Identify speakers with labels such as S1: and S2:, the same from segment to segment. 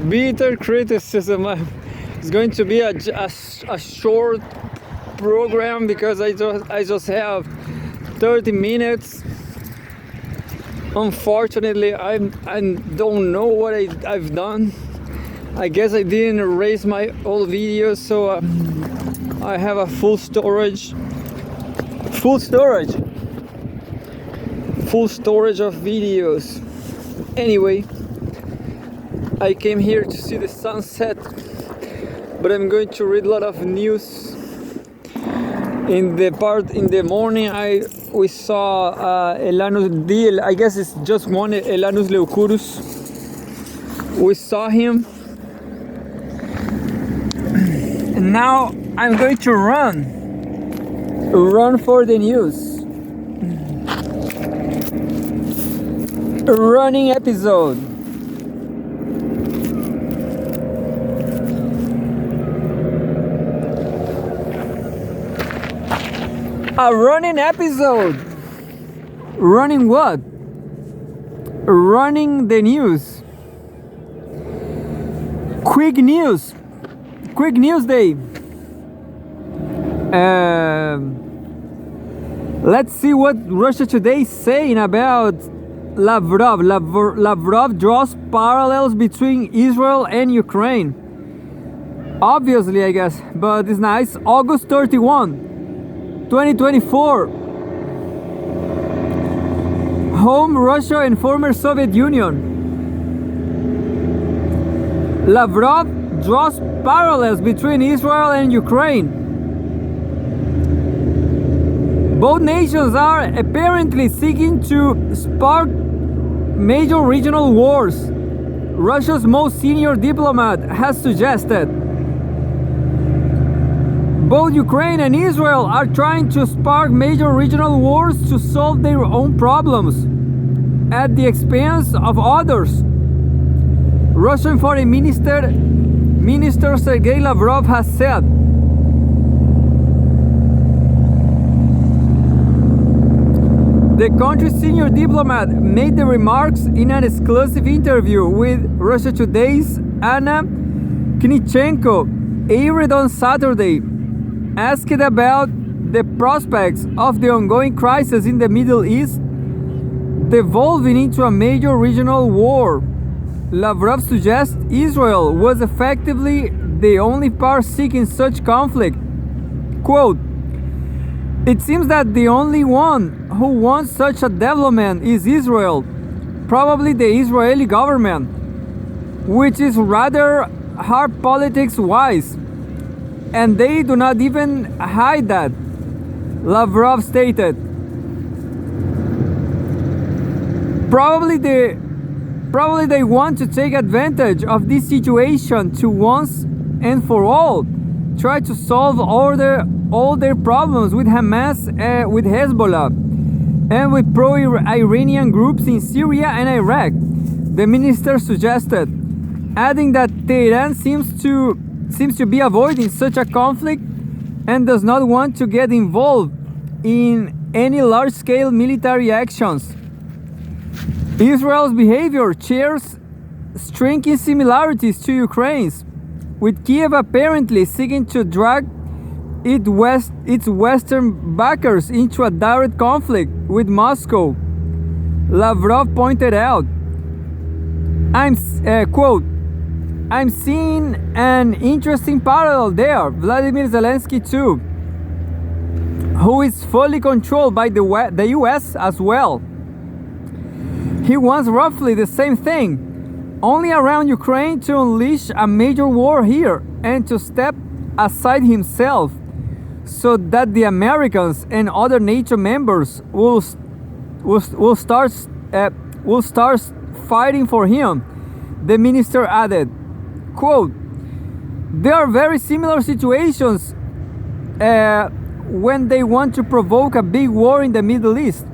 S1: bitter criticism. It's going to be a short program because I just have 30 minutes. Unfortunately, I don't know what I've done. I guess I didn't erase my old videos, so I have a full storage of videos. Anyway, I came here to see the sunset, but I'm going to read a lot of news. In the morning, we saw Elanus Deal. I guess it's just one Elanus Leucurus. We saw him, and now I'm going to run for the news. Running episode. A running episode. Running what? Running the news. Quick news day. Let's see what Russia Today is saying about Lavrov. Lavrov draws parallels between Israel and Ukraine. Obviously, I guess, but it's nice. August 31, 2024. Home Russia and former Soviet Union. Lavrov draws parallels between Israel and Ukraine. Both nations are apparently seeking to spark major regional wars, Russia's most senior diplomat has suggested. Both Ukraine and Israel are trying to spark major regional wars to solve their own problems at the expense of others. Russian Foreign Minister Sergei Lavrov has said. The country's senior diplomat made the remarks in an exclusive interview with Russia Today's Anna Khnitchenko, aired on Saturday. Asked about the prospects of the ongoing crisis in the Middle East devolving into a major regional war, Lavrov suggests Israel was effectively the only power seeking such conflict. Quote, "It seems that the only one who wants such a development is Israel, probably the Israeli government, which is rather hard politics-wise, and they do not even hide that," Lavrov stated. Probably they want to take advantage of this situation to once and for all try to solve all their problems with Hamas, with Hezbollah, and with pro-Iranian groups in Syria and Iraq, the minister suggested, adding that Tehran seems to be avoiding such a conflict and does not want to get involved in any large-scale military actions. Israel's behavior shares striking similarities to Ukraine's, with Kiev apparently seeking to drag its Western backers into a direct conflict with Moscow. Lavrov pointed out, quote, "I'm seeing an interesting parallel there. Vladimir Zelensky too, who is fully controlled by the US as well. He wants roughly the same thing, only around Ukraine to unleash a major war here and to step aside himself so that the Americans and other NATO members will start fighting for him," the minister added. Quote, "There are very similar situations when they want to provoke a big war in the Middle East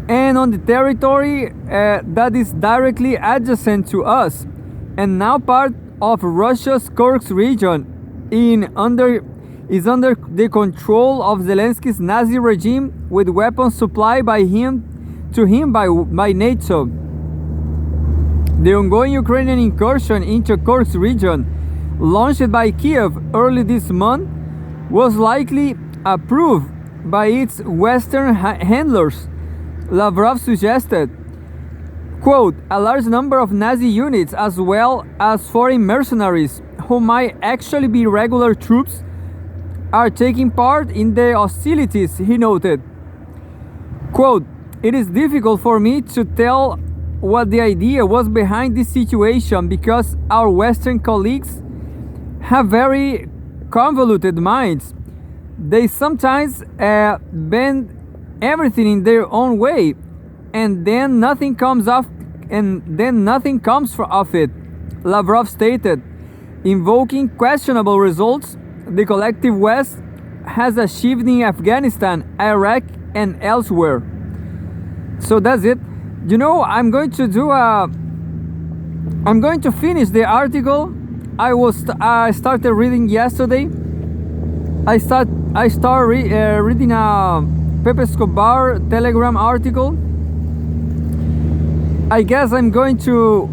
S1: and on the territory that is directly adjacent to us and now part of Russia's Kursk region is under the control of Zelensky's Nazi regime, with weapons supplied by NATO. The ongoing Ukrainian incursion into Kursk region, launched by Kiev early this month, was likely approved by its Western handlers, Lavrov suggested. Quote, a large number of Nazi units as well as foreign mercenaries who might actually be regular troops are taking part in the hostilities, he noted. Quote, it is difficult for me to tell what the idea was behind this situation because our Western colleagues have very convoluted minds. They sometimes bend everything in their own way, and then nothing comes of it, Lavrov stated, invoking questionable results the collective West has achieved in Afghanistan, Iraq, and elsewhere. So that's it. You know, I'm going to finish the article I started reading yesterday. I started reading a Pepe Escobar Telegram article. I guess I'm going to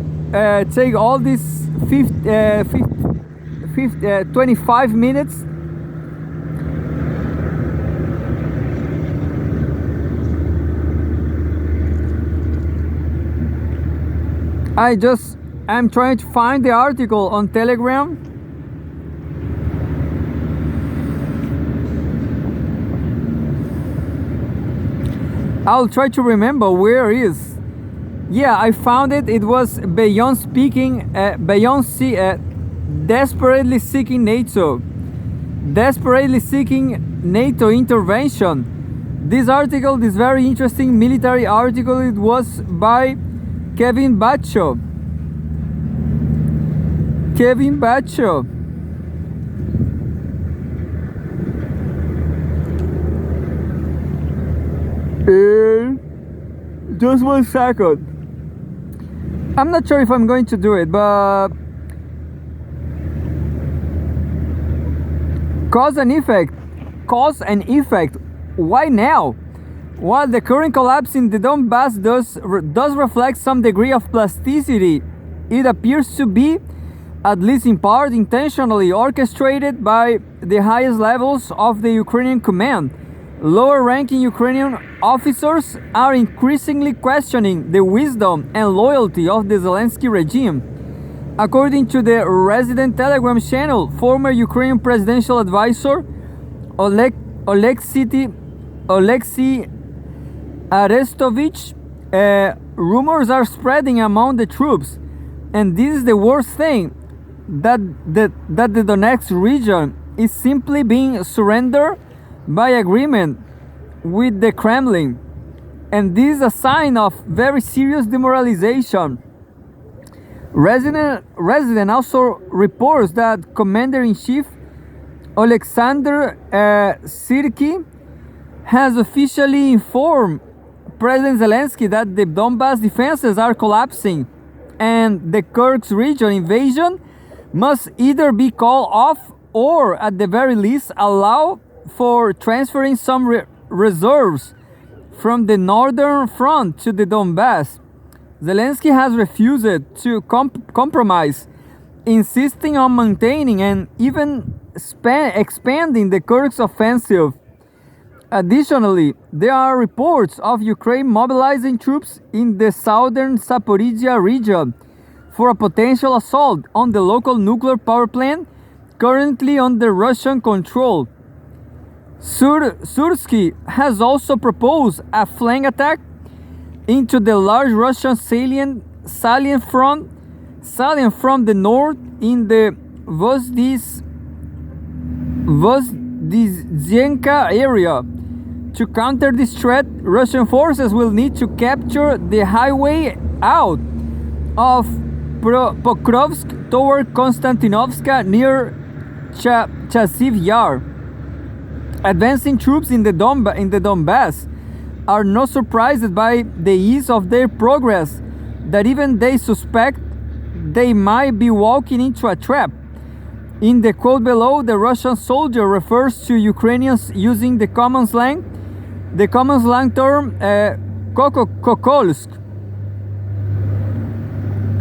S1: take all these 25 minutes I'm trying to find the article on Telegram. I'll try to remember where it is. Yeah, I found it. It was beyond desperately seeking NATO intervention. This article, this very interesting military article, it was by Kevin Bacho. Just 1 second. I'm not sure if I'm going to do it, but cause and effect. Why now? While the current collapse in the Donbass does reflect some degree of plasticity, it appears to be, at least in part, intentionally orchestrated by the highest levels of the Ukrainian command. Lower-ranking Ukrainian officers are increasingly questioning the wisdom and loyalty of the Zelensky regime. According to the resident Telegram channel, former Ukrainian presidential advisor Oleksiy Arestovich, rumors are spreading among the troops, and this is the worst thing, that the Donetsk region is simply being surrendered by agreement with the Kremlin, and this is a sign of very serious demoralization. Resident also reports that Commander-in-Chief Alexander Sirski has officially informed President Zelensky that the Donbass defenses are collapsing and the Kursk region invasion must either be called off or, at the very least, allow for transferring some reserves from the northern front to the Donbass. Zelensky has refused to compromise, insisting on maintaining and even expanding the Kursk offensive. Additionally, there are reports of Ukraine mobilizing troops in the southern Zaporizhia region for a potential assault on the local nuclear power plant currently under Russian control. Sirski has also proposed a flank attack into the large Russian salient from the north in the Vozdizhenka area. To counter this threat, Russian forces will need to capture the highway out of Pokrovsk toward Konstantinovka near Chasiv Yar. Advancing troops in the Donbass are not surprised by the ease of their progress, that even they suspect they might be walking into a trap. In the quote below, the Russian soldier refers to Ukrainians using the common slang term Kokolsk.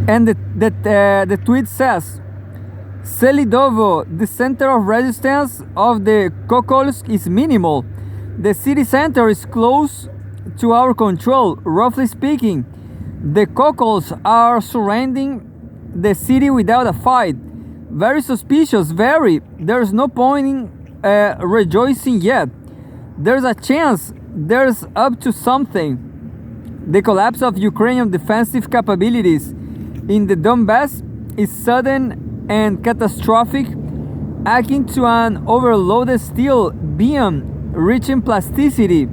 S1: And the tweet says, Selidovo, the center of resistance of the Kokolsk is minimal. The city center is close to our control. Roughly speaking, the Kokols are surrounding the city without a fight. Very suspicious, very. There's no point in rejoicing yet. There's a chance there's up to something. The collapse of Ukrainian defensive capabilities in the Donbass is sudden and catastrophic, akin to an overloaded steel beam reaching plasticity.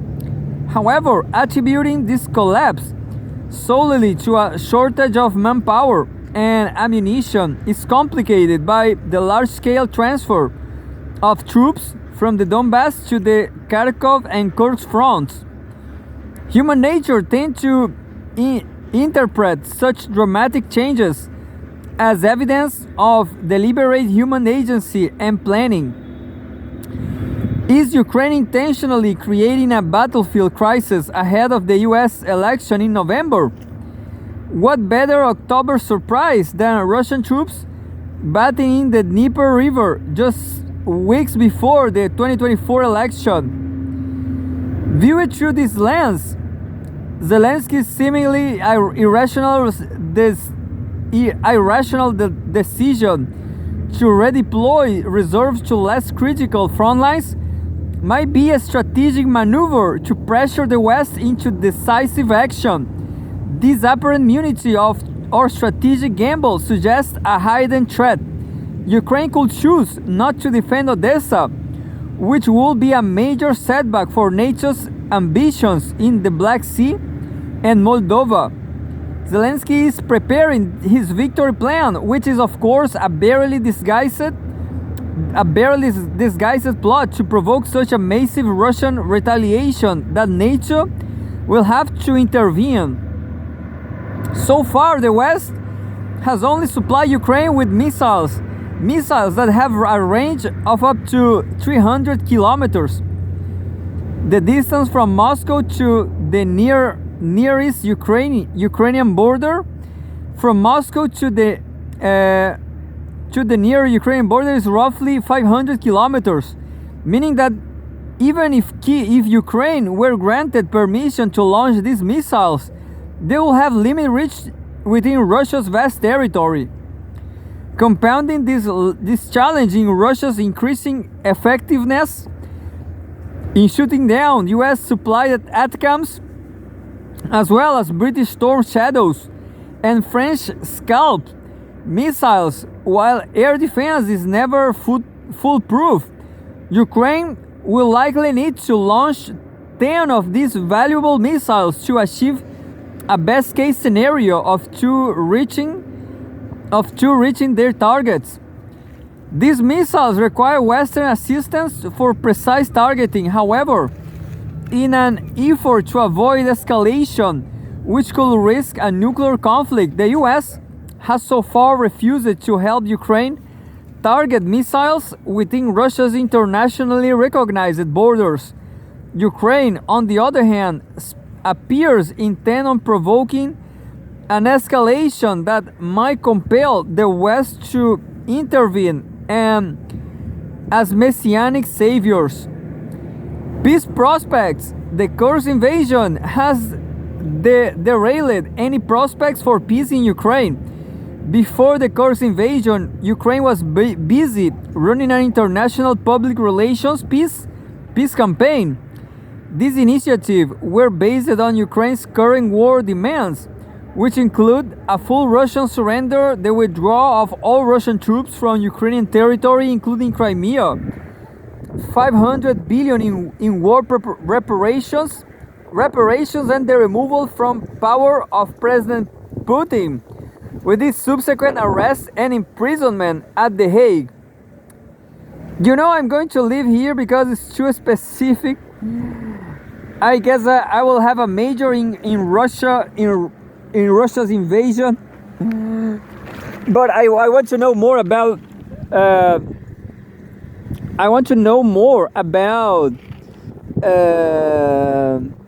S1: However, attributing this collapse solely to a shortage of manpower and ammunition is complicated by the large-scale transfer of troops from the Donbass to the Kharkov and Kursk fronts. Human nature tends to interpret such dramatic changes as evidence of deliberate human agency and planning. Is Ukraine intentionally creating a battlefield crisis ahead of the US election in November? What better October surprise than Russian troops battling in the Dnieper River just weeks before the 2024 election? Viewed through this lens, Zelensky's seemingly irrational decision to redeploy reserves to less critical front lines might be a strategic maneuver to pressure the West into decisive action. This apparent immunity of or strategic gamble suggests a hidden threat. Ukraine could choose not to defend Odessa, which would be a major setback for NATO's ambitions in the Black Sea and Moldova. Zelensky is preparing his victory plan, which is of course a barely disguised plot to provoke such a massive Russian retaliation that NATO will have to intervene. So far, the West has only supplied Ukraine with missiles that have a range of up to 300 kilometers. The distance from Moscow to the nearest Ukrainian border, from Moscow to the near Ukrainian border is roughly 500 kilometers, meaning that even if Ukraine were granted permission to launch these missiles, they will have limited reach within Russia's vast territory. Compounding this challenge in Russia's increasing effectiveness in shooting down US supplied ATACMS, as well as British Storm Shadows and French Scalp missiles. While air defense is never foolproof, Ukraine will likely need to launch 10 of these valuable missiles to achieve a best case scenario of two reaching their targets. These missiles require Western assistance for precise targeting. However, in an effort to avoid escalation, which could risk a nuclear conflict, the US has so far refused to help Ukraine target missiles within Russia's internationally recognized borders. Ukraine, on the other hand, appears intent on provoking an escalation that might compel the West to intervene and as messianic saviors. Peace prospects. The Kursk invasion has derailed any prospects for peace in Ukraine. Before the Kursk invasion, Ukraine was busy running an international public relations peace campaign. These initiatives were based on Ukraine's current war demands, which include a full Russian surrender, the withdrawal of all Russian troops from Ukrainian territory, including Crimea, 500 billion in war reparations, and the removal from power of President Putin, with his subsequent arrest and imprisonment at The Hague. You know, I'm going to leave here because it's too specific. I guess I will have a major in Russia in Russia's invasion, but I want to know more about. I want to know more about.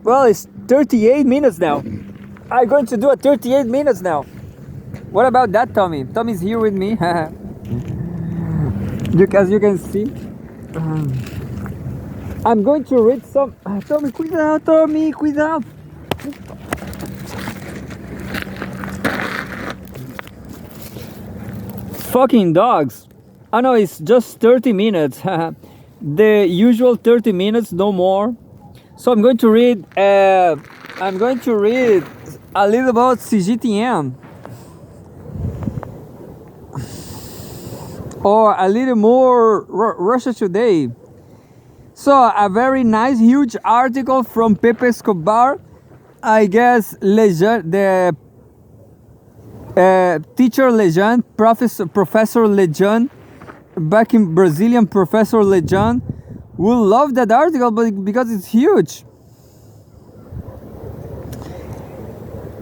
S1: Well, it's 38 minutes now. I'm going to do a 38 minutes now. What about that, Tommy? Tommy's here with me. As you can see. I'm going to read some... Tommy, cuidado, Tommy, cuidado. Fucking dogs. I know it's just 30 minutes. The usual 30 minutes, no more. So I'm going to read a little about CGTN. Or a little more Russia Today. So a very nice, huge article from Pepe Escobar. I guess the teacher Lejeune, Professor Lejeune, back in Brazilian Professor Lejeune, will love that article, but because it's huge.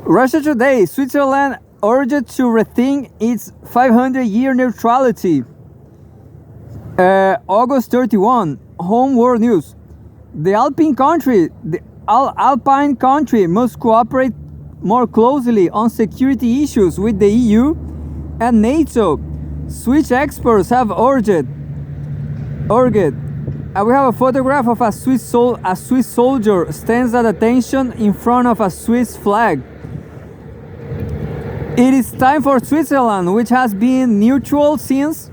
S1: Russia Today, Switzerland urged to rethink its 500-year neutrality. August 31, Home World News. The Alpine country must cooperate more closely on security issues with the EU and NATO. Swiss experts have urged. We have a photograph of a Swiss soldier stands at attention in front of a Swiss flag. It is time for Switzerland, which has been neutral since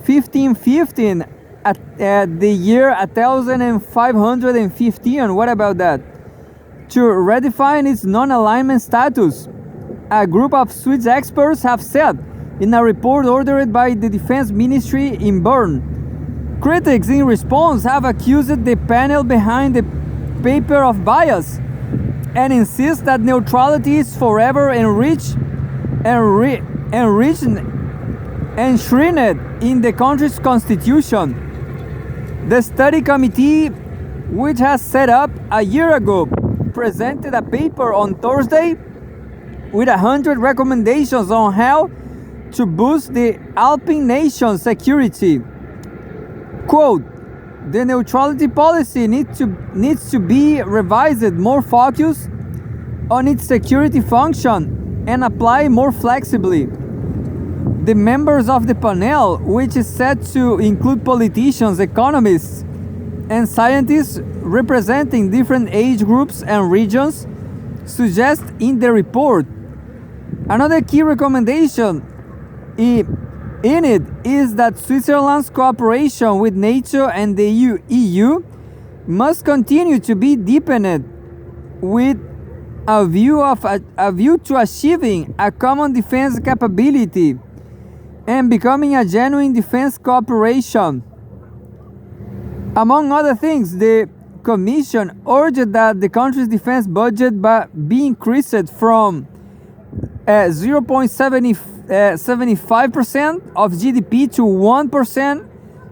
S1: 1515 at the year 1515. What about that? To redefine its non-alignment status. A group of Swiss experts have said in a report ordered by the Defense Ministry in Bern. Critics in response have accused the panel behind the paper of bias and insist that neutrality is forever enshrined in the country's constitution. The study committee, which has set up a year ago, presented a paper on Thursday with 100 recommendations on how to boost the Alpine nation's security. Quote, the neutrality policy needs to be revised, more focused on its security function and apply more flexibly. The members of the panel, which is set to include politicians, economists, and scientists representing different age groups and regions, suggest in the report. Another key recommendation in it is that Switzerland's cooperation with NATO and the EU must continue to be deepened with a view to achieving a common defense capability and becoming a genuine defense cooperation. Among other things, the Commission urged that the country's defense budget be increased from 0.75% of GDP to 1%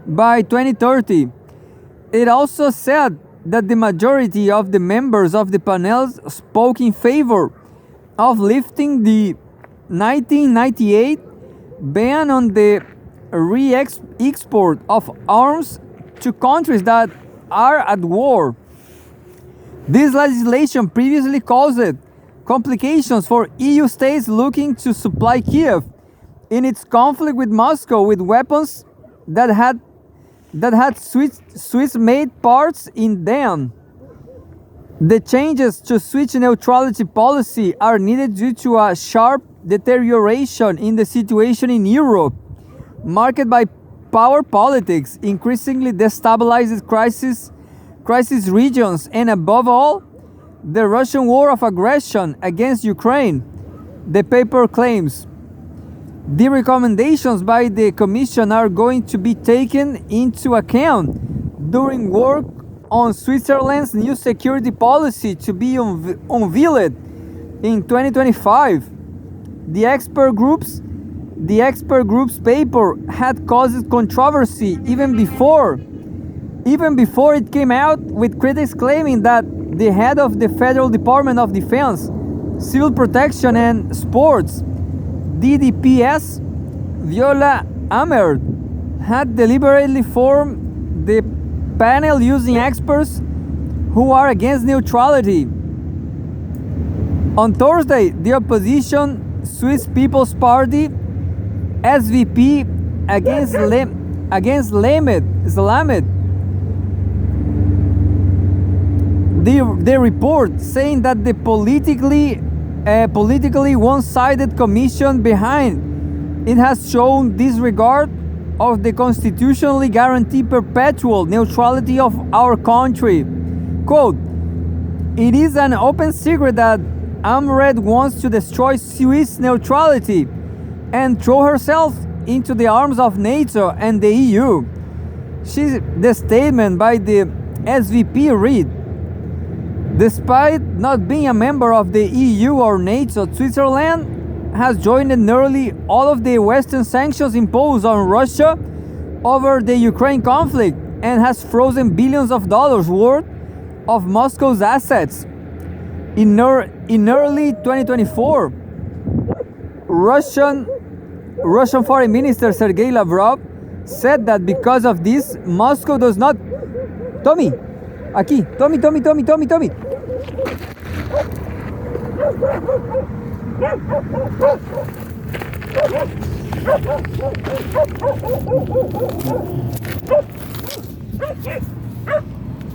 S1: by 2030. It also said that the majority of the members of the panel spoke in favor of lifting the 1998 ban on the re-export of arms to countries that are at war. This legislation previously caused complications for EU states looking to supply Kiev in its conflict with Moscow with weapons that had Swiss-made parts in them. The changes to Swiss neutrality policy are needed due to a sharp deterioration in the situation in Europe, marked by power politics, increasingly destabilized crisis regions, and above all, the Russian war of aggression against Ukraine, the paper claims. The recommendations by the Commission are going to be taken into account during work on Switzerland's new security policy to be unveiled in 2025. The expert group's paper had caused controversy even before it came out, with critics claiming that the head of the Federal Department of Defense, Civil Protection and Sports, DDPS, Viola Amherd, had deliberately formed the panel using experts who are against neutrality. On Thursday, the opposition Swiss People's Party SVP against Slamed. The report saying that the politically one-sided commission behind it has shown disregard of the constitutionally guaranteed perpetual neutrality of our country. Quote, "It is an open secret that AMRED wants to destroy Swiss neutrality and throw herself into the arms of NATO and the EU." The statement by the SVP read, "Despite not being a member of the EU or NATO, Switzerland has joined nearly all of the Western sanctions imposed on Russia over the Ukraine conflict and has frozen billions of dollars worth of Moscow's assets. In early 2024, Russian Foreign Minister Sergei Lavrov said that because of this, Moscow does not..." Tommy, aqui, Tommy.